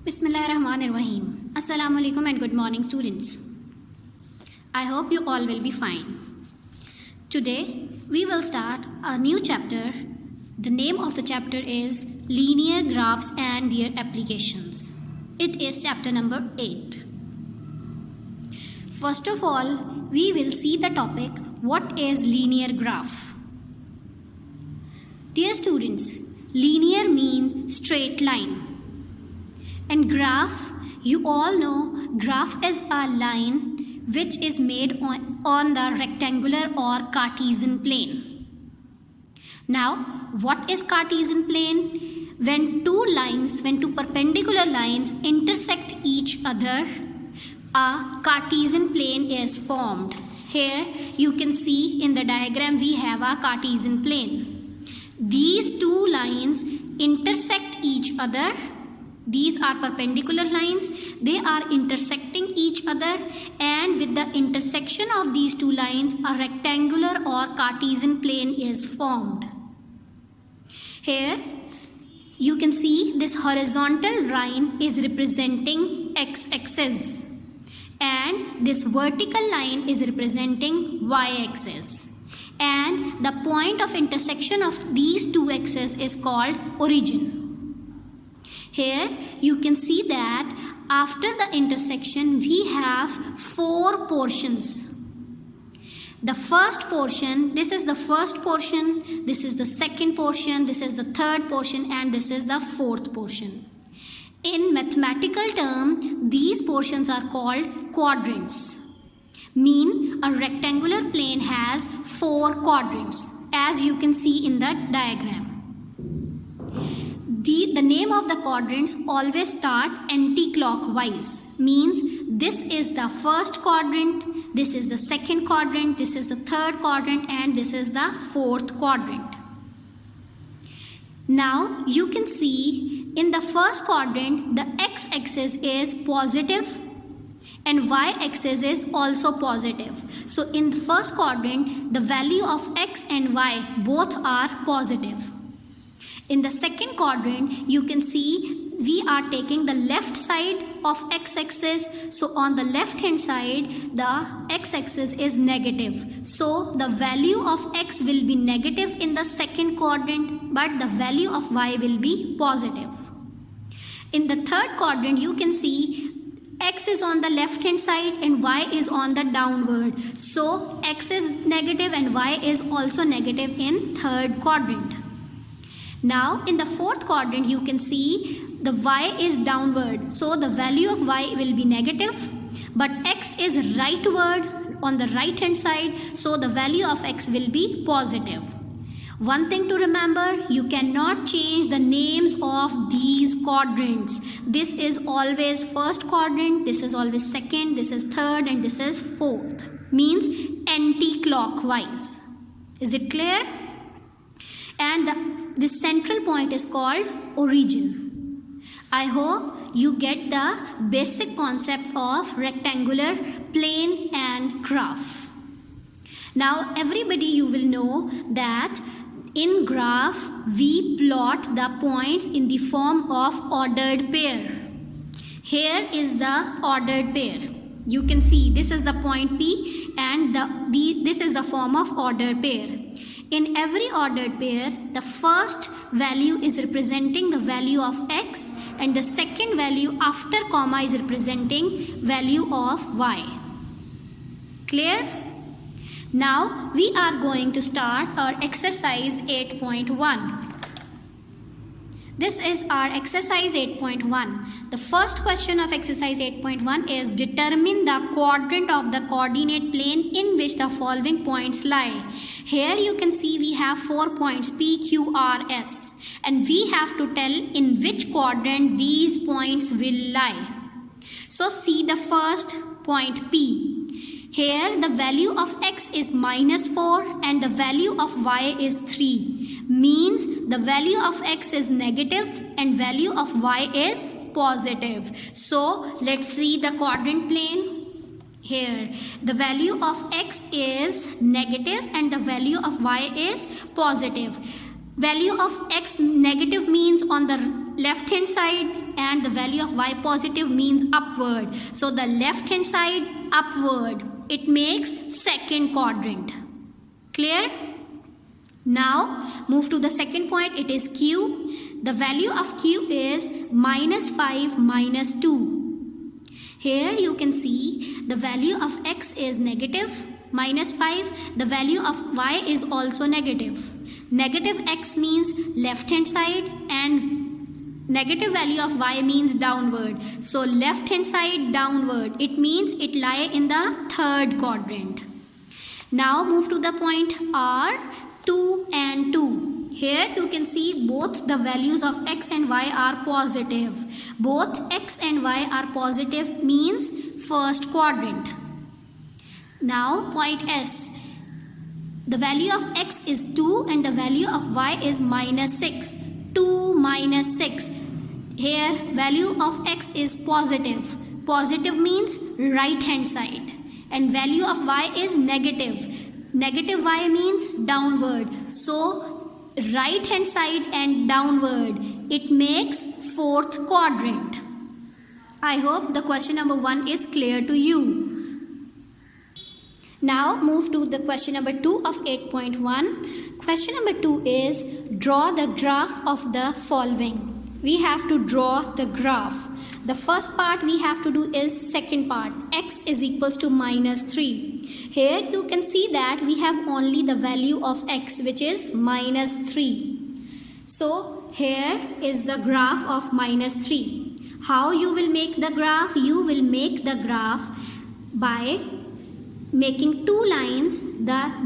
Bismillahirrahmanirrahim. Assalamu alaikum and good morning, students. I hope you all will be fine. Today we will start a new chapter. The name of the chapter is Linear Graphs and Their Applications. It is chapter number 8. First of all, we will see the topic, what is linear graph? Dear students, linear means straight line. And graph, you all know, graph is a line which is made on the rectangular or Cartesian plane. Now, what is Cartesian plane? When two perpendicular lines intersect each other, a Cartesian plane is formed. Here you can see in the diagram we have a Cartesian plane. These two lines intersect each other. These are perpendicular lines. They are intersecting each other, and with the intersection of these two lines, a rectangular or Cartesian plane is formed. Here you can see this horizontal line is representing x-axis and this vertical line is representing y-axis. And the point of intersection of these two axes is called origin. Here you can see that after the intersection we have four portions. The first portion, this is the first portion, this is the second portion, this is the third portion, and this is the fourth portion. In mathematical term, these portions are called quadrants. Mean a rectangular plane has four quadrants, as you can see in the diagram. The name of the quadrants always start anti-clockwise. Means this is the first quadrant, this is the second quadrant, this is the third quadrant, and this is the fourth quadrant. Now you can see in the first quadrant the x-axis is positive and y-axis is also positive. So in the first quadrant the value of x and y both are positive. In the second quadrant, you can see we are taking the left side of x-axis. So on the left hand side, the x-axis is negative. So the value of x will be negative in the second quadrant, but the value of y will be positive. In the third quadrant, you can see x is on the left hand side and y is on the downward. So x is negative and y is also negative in third quadrant. Now in the fourth quadrant you can see the y is downward, so the value of y will be negative, but x is rightward on the right hand side, so the value of x will be positive. One thing to remember, you cannot change the names of these quadrants. This is always first quadrant, this is always second, this is third, and this is fourth. Means anti-clockwise. Is it clear? And this central point is called origin. I hope you get the basic concept of rectangular plane and graph. Now everybody you will know that in graph we plot the points in the form of ordered pair. Here is the ordered pair. You can see this is the point P and this is the form of ordered pair. In every ordered pair, the first value is representing the value of x and the second value after comma is representing value of y. Clear? Now we are going to start our exercise 8.1. This is our exercise 8.1. The first question of exercise 8.1 is determine the quadrant of the coordinate plane in which the following points lie. Here you can see we have 4 points P, Q, R, S, and we have to tell in which quadrant these points will lie. So see the first point P. Here the value of x is -4 and the value of y is 3. Means the value of x is negative and value of y is positive. So let's see the quadrant plane. Here the value of x is negative and the value of y is positive. Value of x negative means on the left hand side and the value of y positive means upward. So the left hand side upward. It makes second quadrant. Clear? Now move to the second point. It is q. The value of q is -5 -2. Here you can see the value of x is negative -5. The value of y is also negative. Negative x means left hand side and negative value of y means downward. So left hand side downward. It means it lie in the third quadrant. Now move to the point R, 2 and 2. Here you can see both the values of x and y are positive. Both x and y are positive means first quadrant. Now point S. The value of x is 2 and the value of y is -6. 2 - 6. Here value of x is positive. Positive means right hand side. And value of y is negative. Negative y means downward. So right hand side and downward. It makes fourth quadrant. I hope the question number 1 is clear to you. Now move to the question number 2 of 8.1. Question number 2 is draw the graph of the following. We have to draw the graph. The first part we have to do is second part. X is equals to -3. Here you can see that we have only the value of x, which is -3. So here is the graph of -3. How you will make the graph? You will make the graph by making two lines.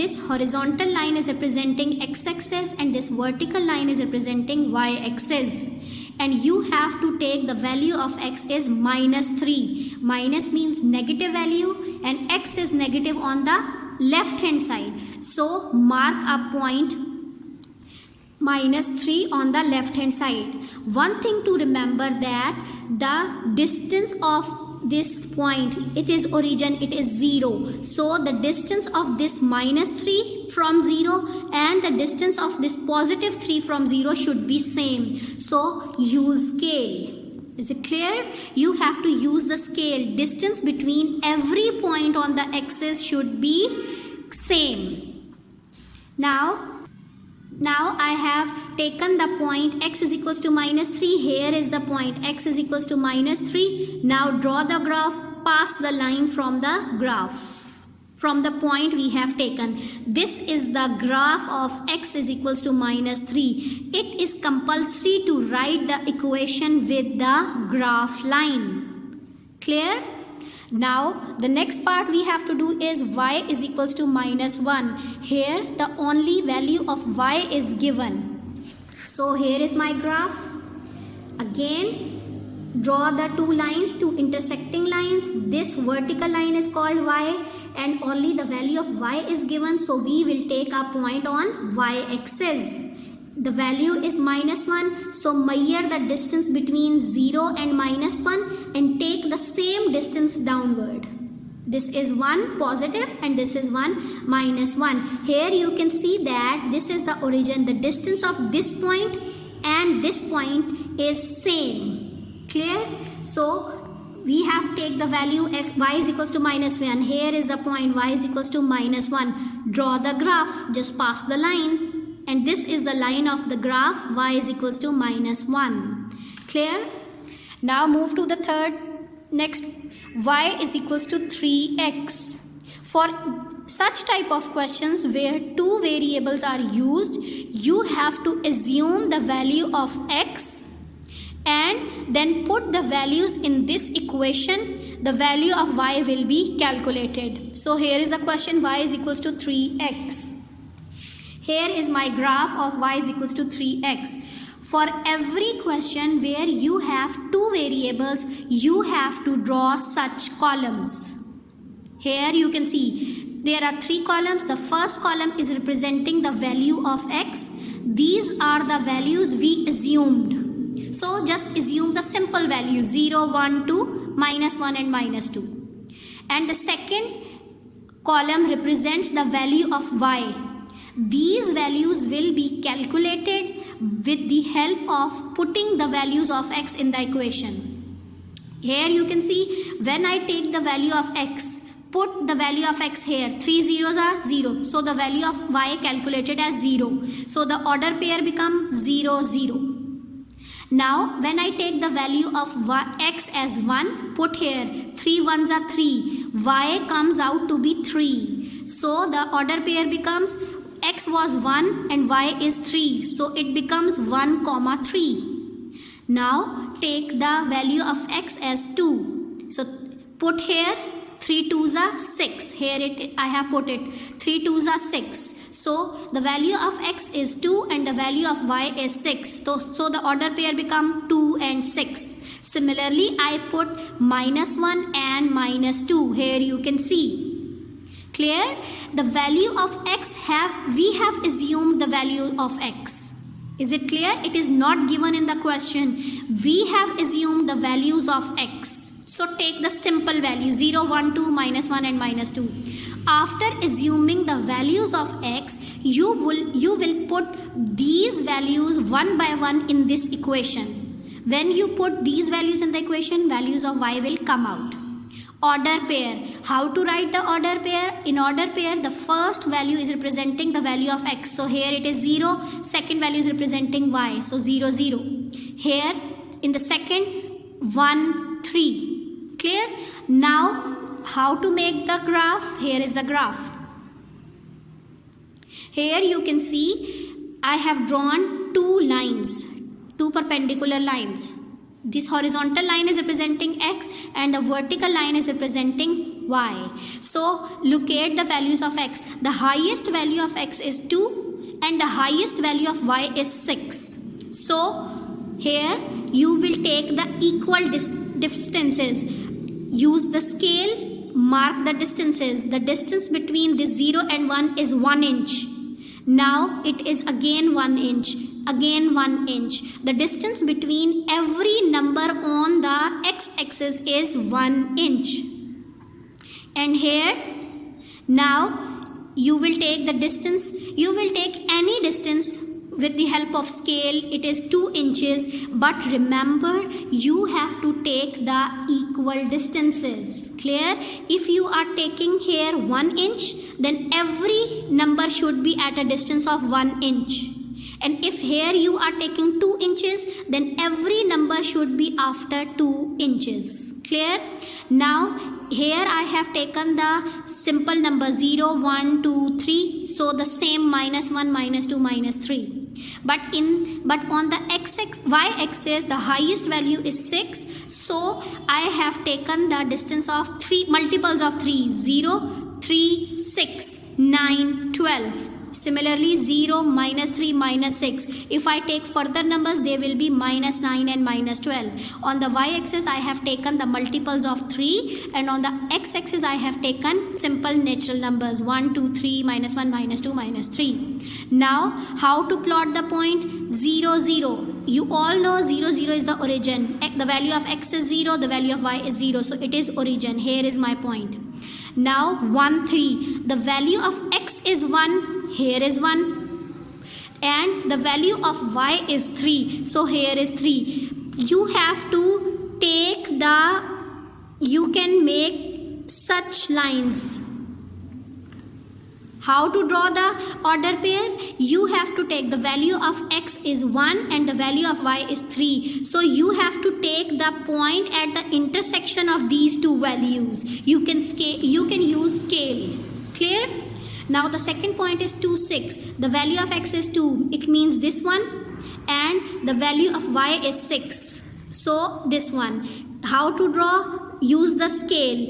This horizontal line is representing x-axis and this vertical line is representing y-axis. And you have to take the value of x is -3. Minus means negative value and x is negative on the left hand side. So mark a point -3 on the left hand side. One thing to remember that the distance of this point, it is origin, it is 0. So the distance of this -3 from 0 and the distance of this +3 from 0 should be same. So use scale. Is it clear? You have to use the scale. Distance between every point on the axis should be same. Now I have taken the point x is equals to -3. Here is the point x is equals to -3. Now draw the graph, pass the line from the graph. From the point we have taken. This is the graph of x is equals to -3. It is compulsory to write the equation with the graph line. Clear? Now the next part we have to do is y is equals to -1. Here the only value of y is given. So here is my graph. Again draw the two lines, two intersecting lines. This vertical line is called y and only the value of y is given. So we will take a point on y-axis. The value is -1. So measure the distance between 0 and -1 and take the same distance downward. This is 1 positive and this is 1 -1. Here you can see that this is the origin. The distance of this point and this point is same. Clear? So we have to take the value y is equals to -1. Here is the point y is equals to -1. Draw the graph. Just pass the line. And this is the line of the graph. Y is equals to -1. Clear? Now move to the third. Next, y is equals to 3x. For such type of questions where two variables are used, you have to assume the value of x and then put the values in this equation. The value of y will be calculated. So here is the question, y is equals to 3x. Here is my graph of y is equals to 3x. For every question where you have two variables, you have to draw such columns. Here you can see there are 3 columns. The first column is representing the value of x. These are the values we assumed. So just assume the simple value 0, 1, 2, -1 and -2. And the second column represents the value of y. These values will be calculated with the help of putting the values of x in the equation. Here you can see when I take the value of x, put the value of x here, 3 zeros are 0. So the value of y calculated as 0. So the order pair becomes 0, 0. Now when I take the value of x as 1, put here 3 ones are 3. Y comes out to be 3. So the order pair becomes x was 1 and y is 3. So it becomes 1, 3. Now take the value of x as 2. So put here 3 2s are 6. Here I have put it 3 2s are 6. So the value of x is 2 and the value of y is 6. So the order pair become 2 and 6. Similarly, I put -1 and -2. Here you can see. Clear? The value of x we have assumed the value of x. Is it clear? It is not given in the question. We have assumed the values of x. So take the simple value 0, 1, 2, -1 and -2. After assuming the values of x, you will put these values one by one in this equation. When you put these values in the equation, values of y will come out. Order pair. How to write the order pair? In order pair, the first value is representing the value of x. So here it is 0. Second value is representing y. So 0, 0. Here in the second, 1, 3. Clear? Now how to make the graph? Here is the graph. Here you can see I have drawn two lines, two perpendicular lines. This horizontal line is representing x and the vertical line is representing y. So locate the values of x. The highest value of x is 2 and the highest value of y is 6. So here you will take the equal distances. Use the scale, mark the distances. The distance between this 0 and 1 is 1 inch. Now it is again 1 inch, again 1 inch. The distance between every number on the x-axis is 1 inch. And here, now you will take the distance, you will take any distance with the help of scale. It is 2 inches, but remember you have to take the equal distances. Clear? If you are taking here 1 inch, then every number should be at a distance of 1 inch. And if here you are taking 2 inches, then every number should be after 2 inches. Clear? Now here I have taken the simple number 0, 1, 2, 3. So the same -1, -2, -3. But on the y-axis the highest value is 6. So I have taken the distance of 3 multiples of 3. 0, 3, 6, 9, 12. Similarly 0, -3, -6. If I take further numbers, they will be -9 and -12. On the y-axis I have taken the multiples of 3 and on the x-axis I have taken simple natural numbers 1, 2, 3, -1, -2, -3. Now how to plot the point? 0, 0. You all know 0, 0 is the origin. The value of x is 0, the value of y is 0. So it is origin. Here is my point. Now 1, 3. The value of x is 1. Here is 1 and the value of y is 3. So here is 3. You have to take you can make such lines. How to draw the order pair? You have to take the value of x is 1 and the value of y is 3. So you have to take the point at the intersection of these two values. You can use scale. Clear? Now the second point is 2, 6. The value of x is 2. It means this one. And the value of y is 6. So this one. How to draw? Use the scale.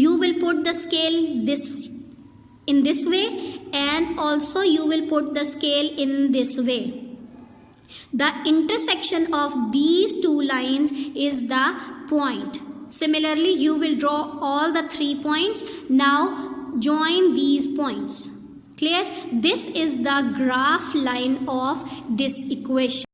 You will put the scale in this way and also you will put the scale in this way. The intersection of these two lines is the point. Similarly, you will draw all the 3 points. Now join these points. Clear? This is the graph line of this equation.